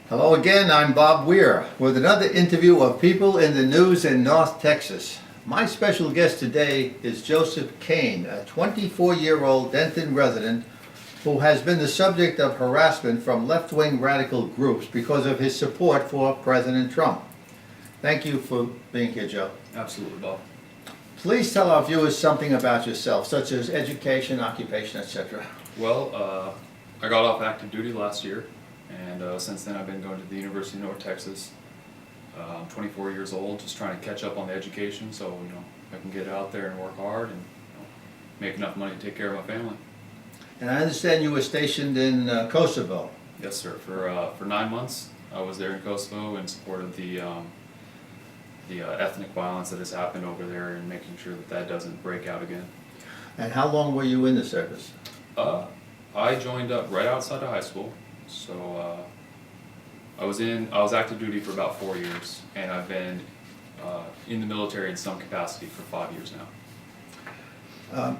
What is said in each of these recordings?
Hello again, I'm Bob Weir with another interview of people in the news in North Texas. My special guest today is Joseph Kane, a 24-year-old Denton resident who has been the subject of harassment from left-wing radical groups because of his support for President Trump. Thank you for being here, Joe. Absolutely, Bob. Please tell our viewers something about yourself, such as education, occupation, etc. Well, I got off active duty last year, and since then I've been going to the University of North Texas. I'm 24 years old, just trying to catch up on the education so I can get out there and work hard and make enough money to take care of my family. And I understand you were stationed in Kosovo. Yes, sir. For 9 months, I was there in Kosovo in support of the ethnic violence that has happened over there and making sure that that doesn't break out again. And how long were you in the service? I joined up right outside of high school, so I was active duty for about 4 years, and I've been in the military in some capacity for 5 years now.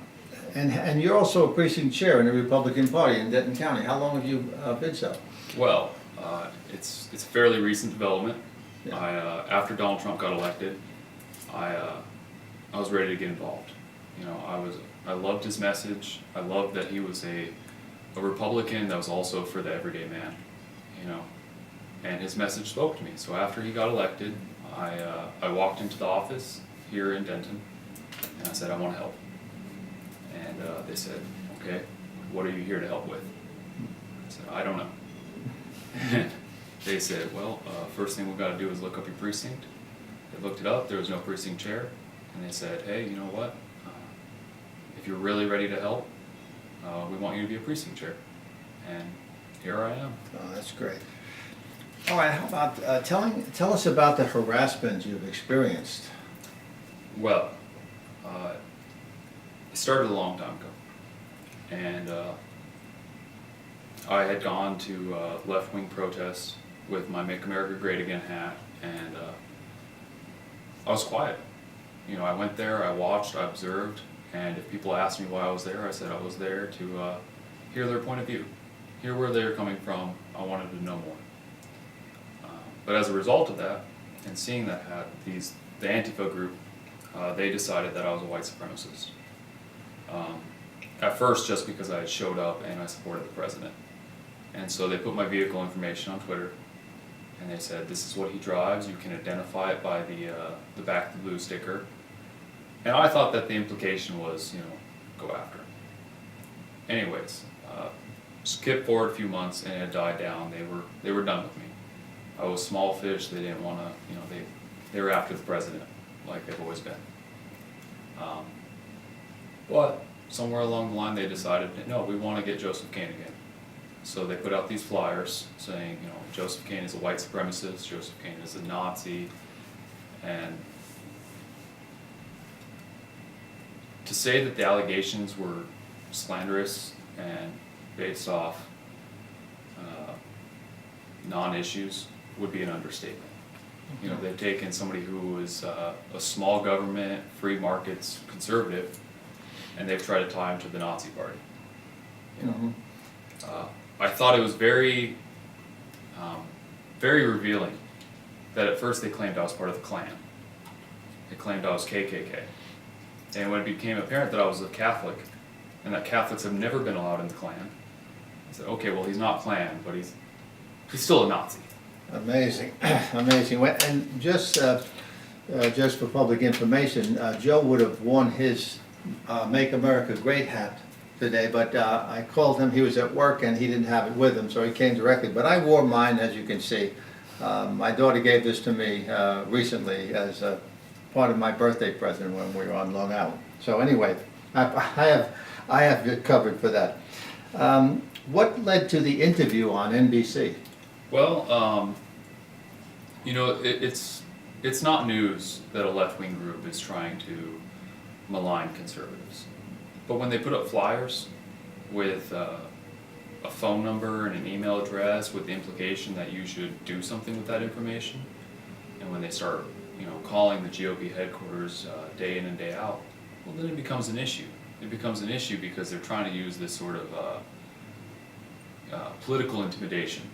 And you're also a precinct chair in the Republican Party in Denton County. How long have you been so? Well, it's a fairly recent development. Yeah. After Donald Trump got elected, I was ready to get involved. I loved his message. I loved that he was a Republican that was also for the everyday man. And his message spoke to me. So after he got elected, I walked into the office here in Denton, and I said, I want to help. And they said, okay, what are you here to help with? I said, I don't know. And they said, well, first thing we've got to do is look up your precinct. They looked it up, there was no precinct chair, and they said, hey, you know what? If you're really ready to help, we want you to be a precinct chair. And here I am. Oh, that's great. All right, how about tell us about the harassment you've experienced. Well, it started a long time ago, and I had gone to left-wing protests with my Make America Great Again hat, and I was quiet. I went there, I watched, I observed, and if people asked me why I was there, I said I was there to hear their point of view, hear where they're coming from. I wanted to know more. But as a result of that, and seeing that hat, the Antifa group, they decided that I was a white supremacist. At first, just because I had showed up and I supported the president. And so they put my vehicle information on Twitter, and they said, this is what he drives, you can identify it by the back of the blue sticker. And I thought that the implication was, go after him. Anyways, skip forward a few months and it died down. They were done with me. I was small fish, they didn't want to, they were after the president, like they've always been. But somewhere along the line they decided, no, we want to get Joseph Kane again. So they put out these flyers saying, Joseph Kane is a white supremacist, Joseph Kane is a Nazi, and to say that the allegations were slanderous and based off non-issues would be an understatement. They've taken somebody who is a small government, free markets conservative, and they've tried to tie him to the Nazi party. I thought it was very, very revealing that at first they claimed I was part of the Klan. They claimed I was KKK. And when it became apparent that I was a Catholic, and that Catholics have never been allowed in the Klan, I said, okay, well, he's not Klan, but he's still a Nazi. Amazing, amazing. And just for public information, Joe would have worn his Make America Great hat today, but I called him, he was at work and he didn't have it with him, so he came directly. But I wore mine, as you can see. My daughter gave this to me recently as part of my birthday present when we were on Long Island. So anyway, I have it covered for that. What led to the interview on NBC? Well, it's not news that a left-wing group is trying to malign conservatives. But when they put up flyers with a phone number and an email address with the implication that you should do something with that information, and when they start, calling the GOP headquarters day in and day out, well, then it becomes an issue. It becomes an issue because they're trying to use this sort of political intimidation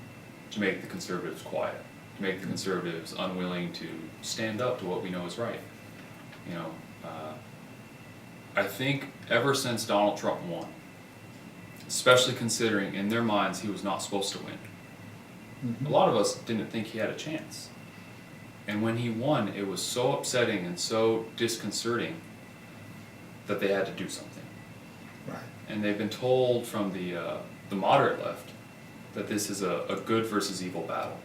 to make the conservatives quiet, to make the conservatives unwilling to stand up to what we know is right. You know, I think ever since Donald Trump won, especially considering in their minds he was not supposed to win, a lot of us didn't think he had a chance. And when he won, it was so upsetting and so disconcerting that they had to do something. Right. And they've been told from the moderate left that this is a good versus evil battle.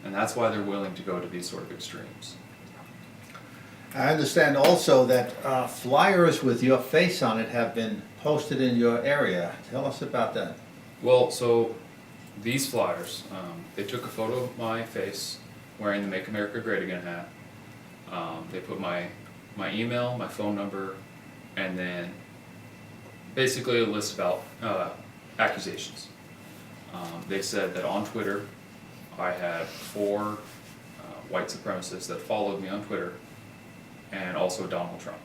And that's why they're willing to go to these sort of extremes. I understand also that flyers with your face on it have been posted in your area. Tell us about that. Well, so these flyers, they took a photo of my face wearing the Make America Great Again hat. They put my email, my phone number, and then basically a list about accusations. They said that on Twitter I had 4 white supremacists that followed me on Twitter, and also Donald Trump.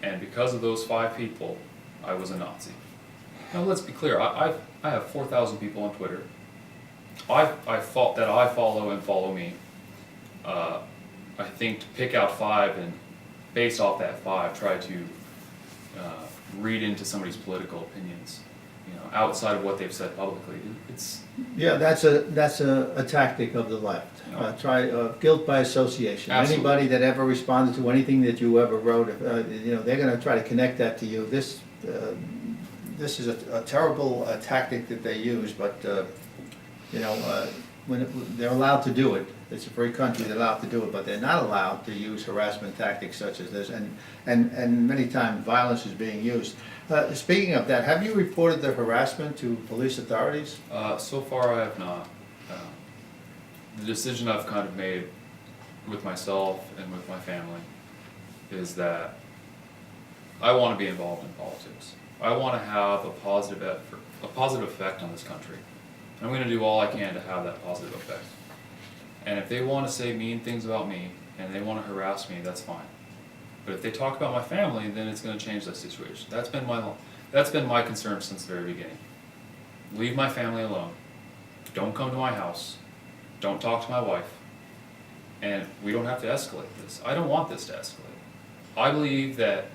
And because of those 5 people, I was a Nazi. Now let's be clear, I have 4,000 people on Twitter. I follow and follow me. I think to pick out 5 and based off that 5 try to read into somebody's political opinions, you know, outside of what they've said publicly. It's Yeah, that's a tactic of the left. Guilt by association. Absolutely. Anybody that ever responded to anything that you ever wrote, you know, they're going to try to connect that to you. This is a terrible tactic that they use, but you know, they're allowed to do it. It's a free country, they're allowed to do it, but they're not allowed to use harassment tactics such as this, and many times violence is being used. Speaking of that, have you reported the harassment to police authorities? So far I have not. The decision I've kind of made with myself and with my family is that I want to be involved in politics. I want to have a positive effect on this country. I'm going to do all I can to have that positive effect. And if they want to say mean things about me and they want to harass me, that's fine. But if they talk about my family, then it's going to change that situation. That's been my concern since the very beginning. Leave my family alone. Don't come to my house. Don't talk to my wife. And we don't have to escalate this. I don't want this to escalate. I believe that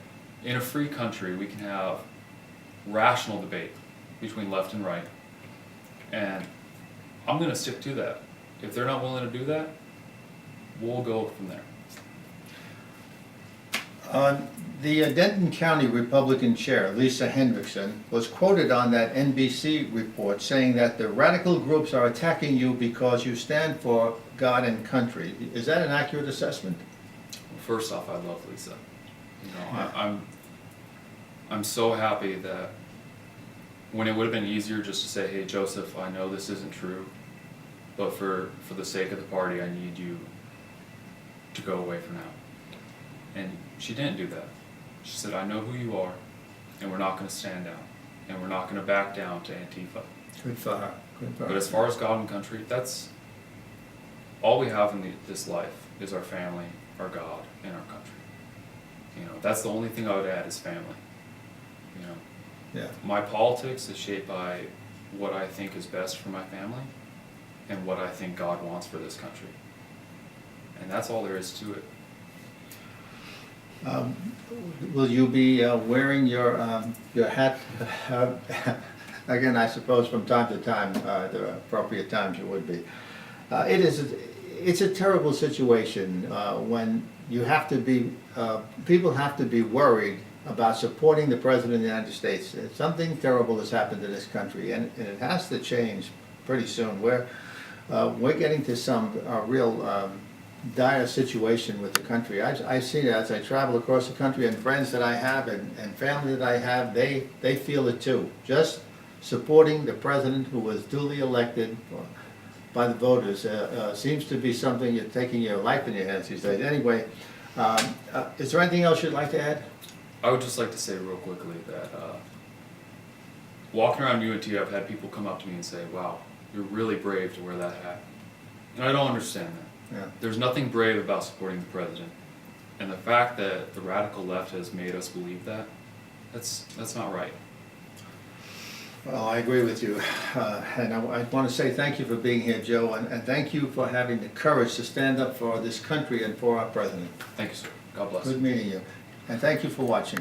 in a free country we can have rational debate between left and right. And I'm going to stick to that. If they're not willing to do that, we'll go from there. The Denton County Republican Chair, Lisa Hendrickson, was quoted on that NBC report saying that the radical groups are attacking you because you stand for God and country. Is that an accurate assessment? Well, first off, I love Lisa. You know, I'm so happy that when it would have been easier just to say, hey Joseph, I know this isn't true, but for the sake of the party, I need you to go away for now. And she didn't do that. She said, I know who you are, and we're not going to stand down, and we're not going to back down to Antifa. Good for her. Good for her. But as far as God and country, that's all we have in this life is our family, our God, and our country. You know, that's the only thing I would add is family. You know, Yeah. my politics is shaped by what I think is best for my family and what I think God wants for this country. And that's all there is to it. Will you be wearing your hat again? I suppose from time to time, the appropriate times you would be. It's a terrible situation when you have to be. People have to be worried about supporting the President of the United States. Something terrible has happened to this country, and it has to change pretty soon. We're getting to some real dire situation with the country. I see it as I travel across the country, and friends that I have and family that I have, they feel it too. Just supporting the president who was duly elected by the voters seems to be something you're taking your life in your hands these days. Anyway, is there anything else you'd like to add? I would just like to say real quickly that walking around UNT, I've had people come up to me and say, wow, you're really brave to wear that hat. And I don't understand that. Yeah. There's nothing brave about supporting the president. And the fact that the radical left has made us believe that, that's not right. Well, I agree with you. And I want to say thank you for being here, Joe, and thank you for having the courage to stand up for this country and for our president. Thank you, sir. God bless. Good meeting you. And thank you for watching.